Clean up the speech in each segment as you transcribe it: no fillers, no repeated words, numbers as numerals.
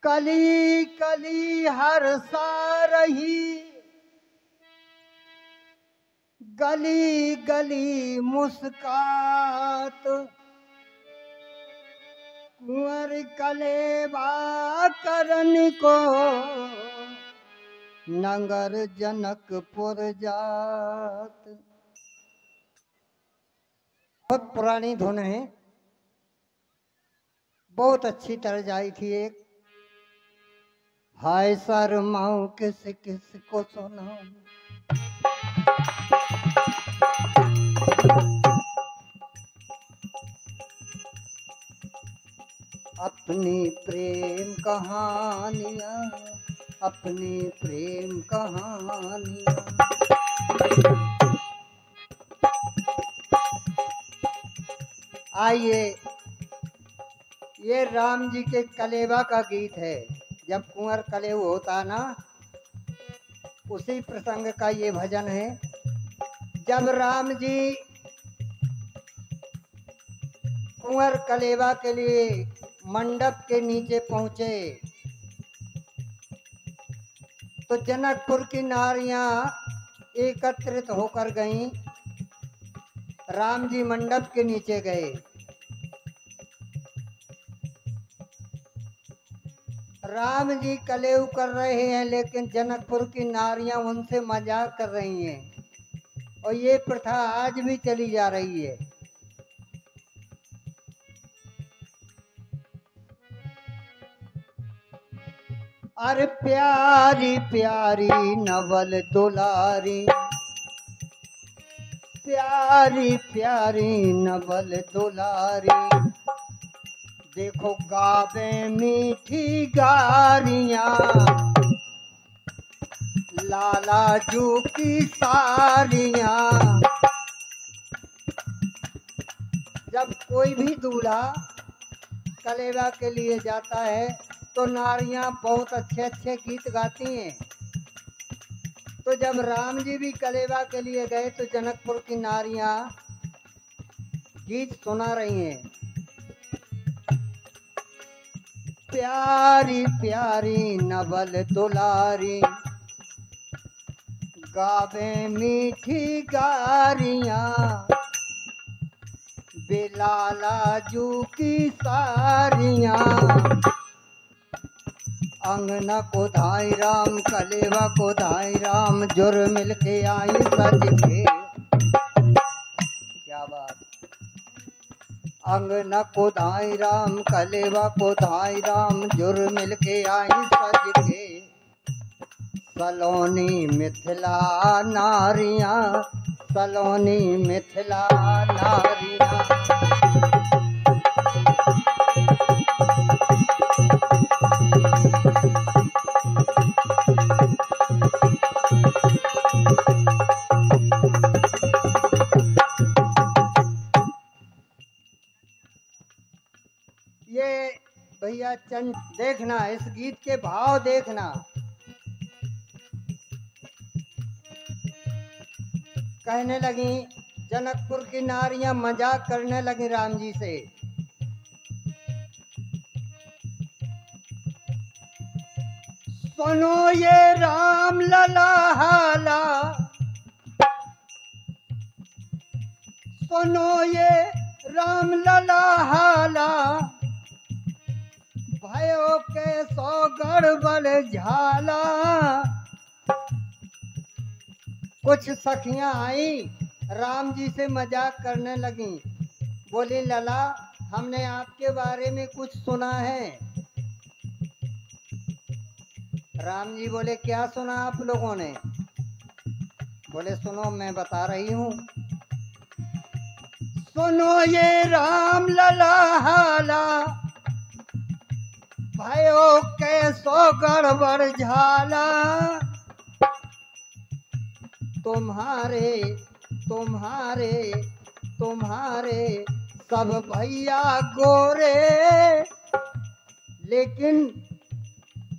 कली कली हर्षा रही, गली गली मुस्कात, कुंवर कलेवा करन को नगर जनकपुर जात। बहुत पुरानी धुन है, बहुत अच्छी तरह आई थी एक। हाय शर्माऊं किस किस को सुनाऊं, अपनी प्रेम कहानियां, अपनी प्रेम कहानियां। आइए, ये राम जी के कलेवा का गीत है। जब कुंवर कलेव होता ना, उसी प्रसंग का ये भजन है। जब राम जी कुंवर कलेवा के लिए मंडप के नीचे पहुंचे तो जनकपुर की नारियां एकत्रित होकर गईं। राम जी मंडप के नीचे गए। राम जी कलेव कर रहे हैं, लेकिन जनकपुर की नारियां उनसे मजाक कर रही हैं, और ये प्रथा आज भी चली जा रही है। अरे प्यारी प्यारी नवल दुलारी, प्यारी प्यारी नवल दुलारी, देखो गावे मीठी गारियां, लाला जू की सारियां। जब कोई भी दूल्हा कलेवा के लिए जाता है तो नारियां बहुत अच्छे अच्छे गीत गाती हैं। तो जब राम जी भी कलेवा के लिए गए तो जनकपुर की नारियां गीत सुना रही हैं। प्यारी प्यारी नवल दुलारी, गावे मीठी गारियां, बेलाला जू की सारियां। अंगना को धाई राम, कलेवा को धाई राम, जुर मिल के आई सज के। क्या बात। अंगना को धाई राम, कलेवा को धाई राम, जुर मिल के आई सज के। सलोनी मिथिला नारियां, सलोनी मिथिला नारियां। ये भैया चंद देखना, इस गीत के भाव देखना। कहने लगी, जनकपुर की नारियां मजाक करने लगी राम जी से। सुनो ये राम लला हाला, सुनो ये राम लला हाला, भयो के सौ गड़बड़ झाला। कुछ सखियां आई, राम जी से मजाक करने लगी। बोली, लला हमने आपके बारे में कुछ सुना है। राम जी बोले, क्या सुना आप लोगों ने? बोले, सुनो मैं बता रही हूँ। सुनो ये राम लला हाला, भयो कैसो गड़बड़ झाला। तुम्हारे तुम्हारे तुम्हारे सब भैया गोरे, लेकिन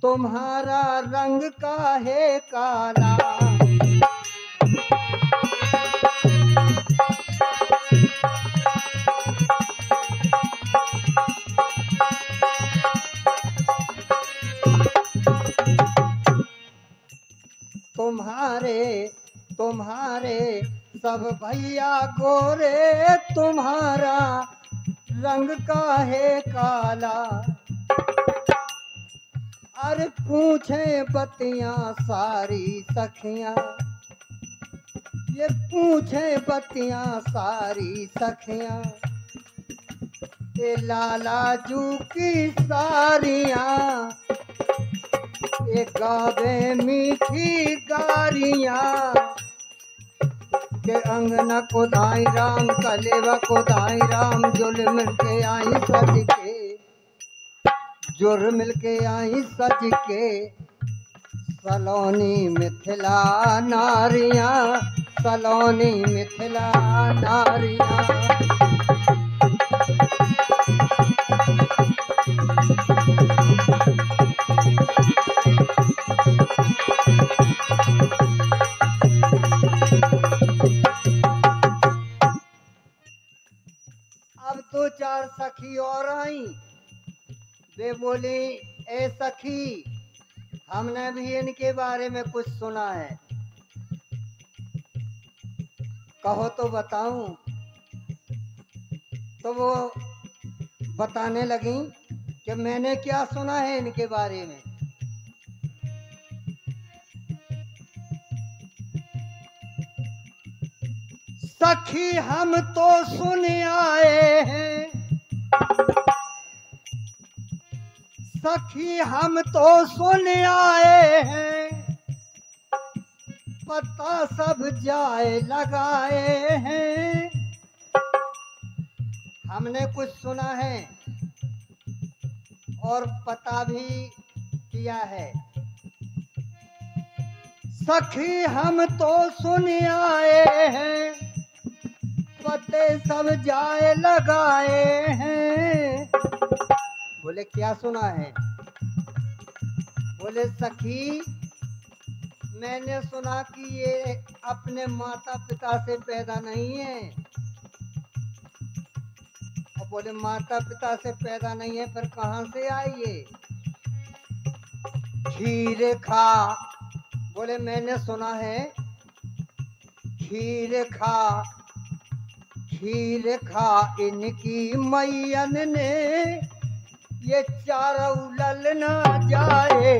तुम्हारा रंग काहे काला। तुम्हारे तुम्हारे सब भैया गोरे, तुम्हारा रंग का है काला। अरे पूछे बतियां सारी सखियां, ये पूछे बतियां सारी सखियां, ये लाला जू की सारियां, ये गावे मीठी गारियां, के अंगना को धाई राम, कलेवा को धाई राम, जुल्म के आई सज के, जुर मिल के आई सज के, सलोनी मिथिला नारियां, सलोनी मिथिला नारियां। अब दो चार सखी और आई, वे बोली ए सखी, हमने भी इनके बारे में कुछ सुना है, कहो तो बताऊं। तो वो बताने लगी कि मैंने क्या सुना है इनके बारे में। सखी हम तो सुन आए हैं, सखी हम तो सुन आए हैं, पता सब जाए लगाए हैं। हमने कुछ सुना है और पता भी किया है। सखी हम तो सुन आए हैं, पते सब जाए लगाए हैं। बोले क्या सुना है? बोले सखी मैंने सुना कि ये अपने माता पिता से पैदा नहीं है। और बोले माता पिता से पैदा नहीं है फिर कहाँ से आई ये? खीर खा। बोले मैंने सुना है खीर खा, खीर खा इनकी मैयन ने, ये चारों लल ना जाए।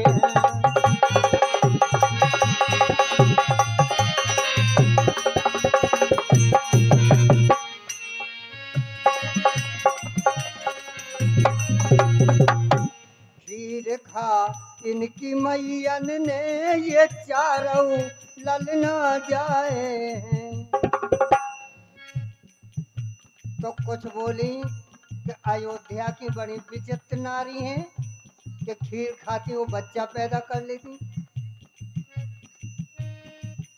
खीर खा इनकी मैयन ने, ये चारों लल ना जाए। तो कुछ बोली कि अयोध्या की बड़ी विचित्र नारी है कि खीर खाती वो बच्चा पैदा कर लेती।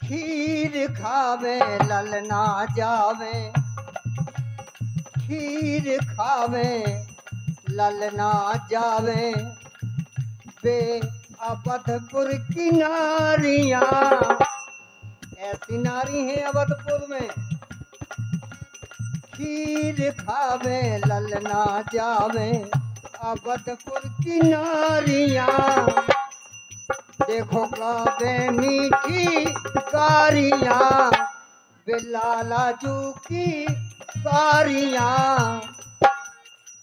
खीर खावे लल ना जावे, खीर खावे लल ना जावे, वे अवधपुर की नारियां। ऐसी नारी है अवधपुर में, खीर खावे लल ना जावे, अवधपुर की नारियां। देखो गावे मीठी गारियां, वे लाला जू की सारियां।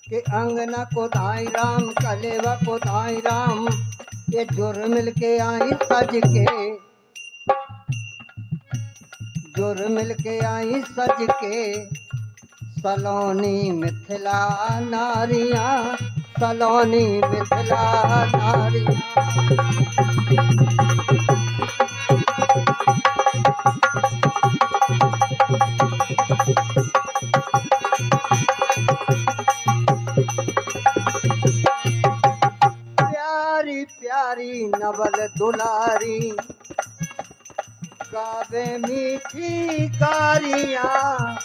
के अंगना को धाई राम, कलेवा को धाई राम, ये जुर मिल के आई सज के, जुर मिल के आई सज के, सलोनी मिथिला नारियां, सलोनी मिथिला नारियां। प्यारी प्यारी नवल दुलारी, गावे मीठी गारियां,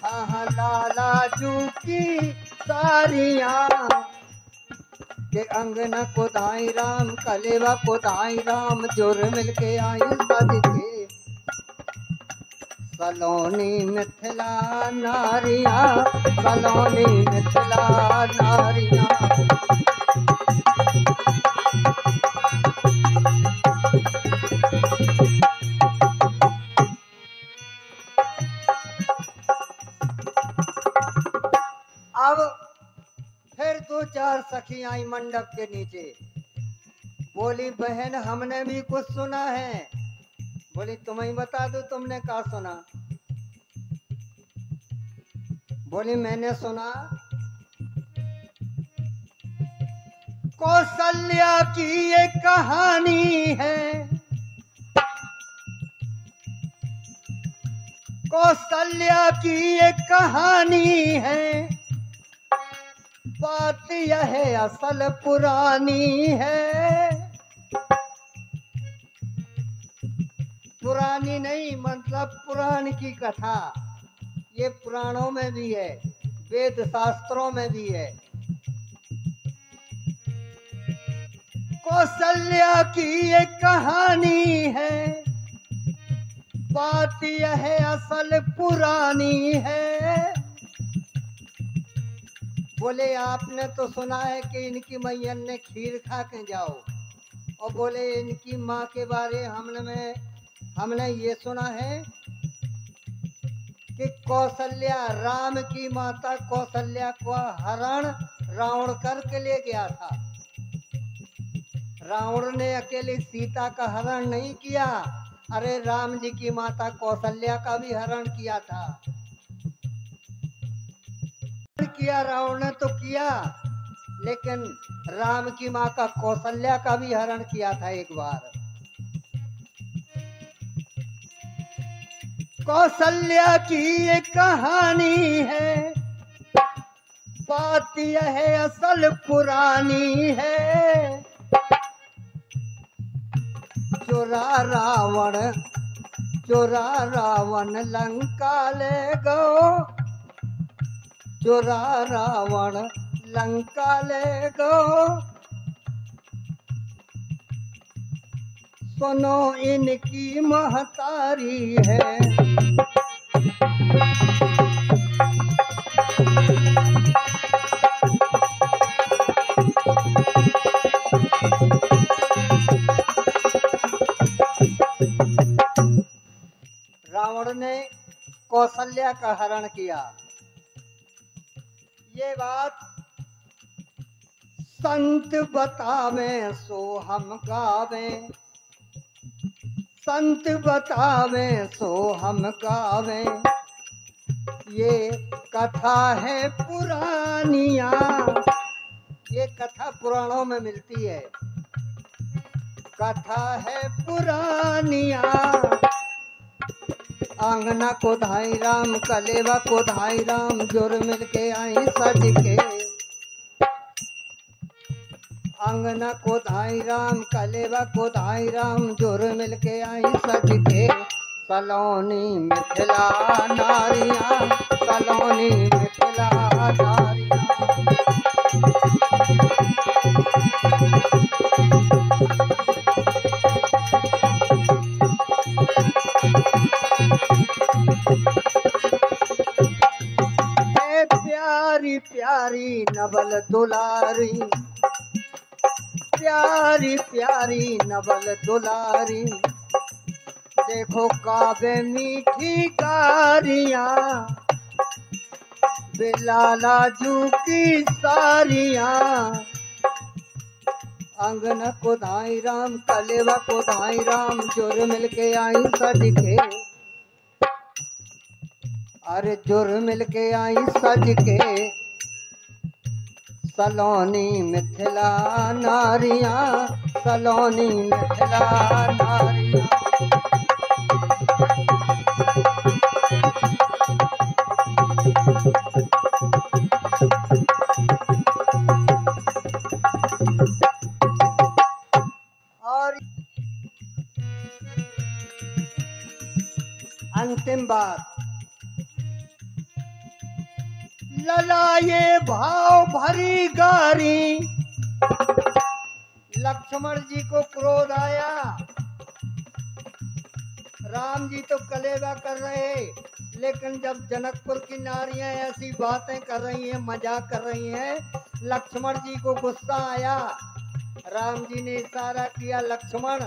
हाँ लाला जू की सारियां। के अंगना को धाई राम, कलेवा को धाई राम, जुर मिल के आई सज के, सलोनी मिथिला नारियां, सलोनी मिथिला नारियां। फिर 2-4 सखी आई मंडप के नीचे, बोली बहन हमने भी कुछ सुना है। बोली तुम्हें बता दो तुमने क्या सुना। बोली मैंने सुना कौशल्या की एक कहानी है, कौशल्या की एक कहानी है, बात यह है असल पुरानी है। पुरानी नहीं मतलब पुराण की कथा, ये पुराणों में भी है, वेद शास्त्रों में भी है। कौशल्या की एक कहानी है, बात यह है असल पुरानी है। बोले आपने तो सुना है कि इनकी मैयन ने खीर खा के जाओ, और बोले इनकी माँ के बारे हमने ये सुना है कि कौशल्या राम की माता कौशल्या को हरण रावण करके ले गया था। रावण ने अकेली सीता का हरण नहीं किया, अरे राम जी की माता कौशल्या का भी हरण किया था। किया रावण ने तो किया, लेकिन राम की माँ का कौशल्या का भी हरण किया था एक बार। कौशल्या की एक कहानी है, बात यह है असल पुरानी है। चोरा रावण लंका ले गो, चोरा रावण लंका ले गो। सुनो इनकी महतारी है, रावण ने कौशल्या का हरण किया। ये बात संत बतावे सो हम गावे, संत बतावे सो हम गावे। ये कथा है पुरानिया, ये कथा पुराणों में मिलती है, कथा है पुरानिया। आंगना को धाई राम कलेवा को धाई राम, जोर मिल के आई सज के। आंगना को धाई राम कलेवा को धाई राम, जोर मिल के आई सज के। सलोनी मिथिला नारियां, सलोनी मिथिला नारियां। प्यारी प्यारी नवल दुलारी, प्यारी प्यारी नवल दुलारी। देखो काबे मीठी कारियां, बिलाला जू की सारियां। आंगन को धाई राम कलेवा को धाई राम, जोर मिल के आई सज के। अरे जोर मिल के आई सज के। सलोनी मिथिला नारियां, सलोनी मिथिला नारियां। और अंतिम बात, ललाये भाव भरी गारी। लक्ष्मण जी को क्रोध आया, राम जी तो कलेवा कर रहे, लेकिन जब जनकपुर की नारियां ऐसी बातें कर रही हैं, मजाक कर रही हैं, लक्ष्मण जी को गुस्सा आया। राम जी ने इशारा किया, लक्ष्मण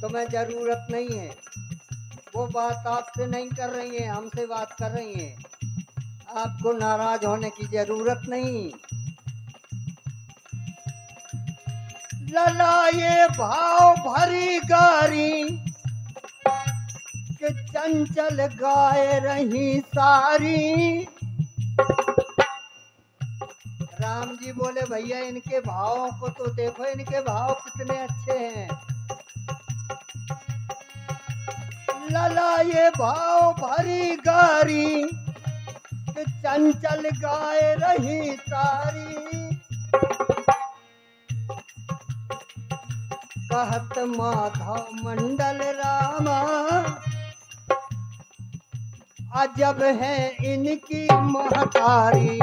तुम्हें जरूरत नहीं है, वो बात आपसे नहीं कर रही है, हमसे बात कर रही हैं, आपको नाराज होने की जरूरत नहीं। ललाए भाव भरी गारी कि चंचल गाय रही सारी। राम जी बोले भैया इनके भावों को तो देखो, इनके भाव कितने अच्छे हैं। ललाए भाव भरी गारी कि चंचल गाय रही सारी। कहत माधव मंडल रामा अजब है इनकी महतारी।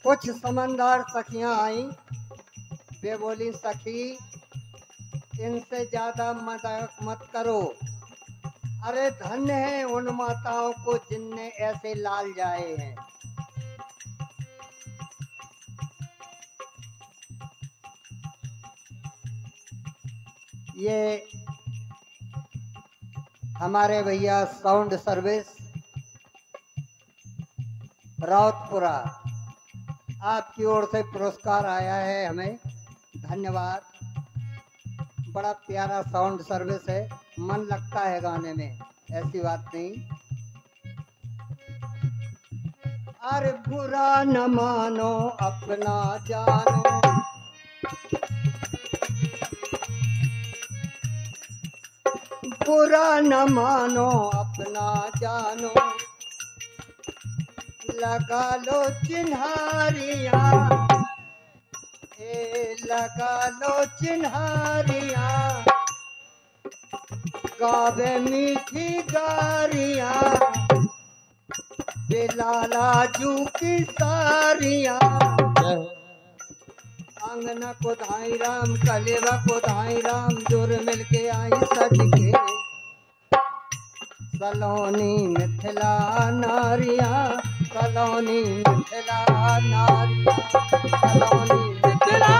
कुछ समझदार सखियां आई, वे बोली सखी इनसे ज्यादा मत करो। अरे धन्य है उन माताओं को जिनने ऐसे लाल जाए हैं। ये हमारे भैया साउंड सर्विस राउतपुरा आपकी ओर से पुरस्कार आया है हमें, धन्यवाद। बड़ा प्यारा साउंड सर्विस है, मन लगता है गाने में, ऐसी बात नहीं। अरे बुरा न मानो अपना जानो, बुरा न मानो अपना जानो, लगा लो चिन्हारियां, लगा लो चिन्हारियां, गावे मीठी गारियां, बेलाला जू की सारियां। अंगना को धाई राम, कलेवा को धाई राम, जोर मिलके आई सज के। सलोनी मिथिला नारियां, सलोनी मिथिला नारियां, सलोनी मिथिला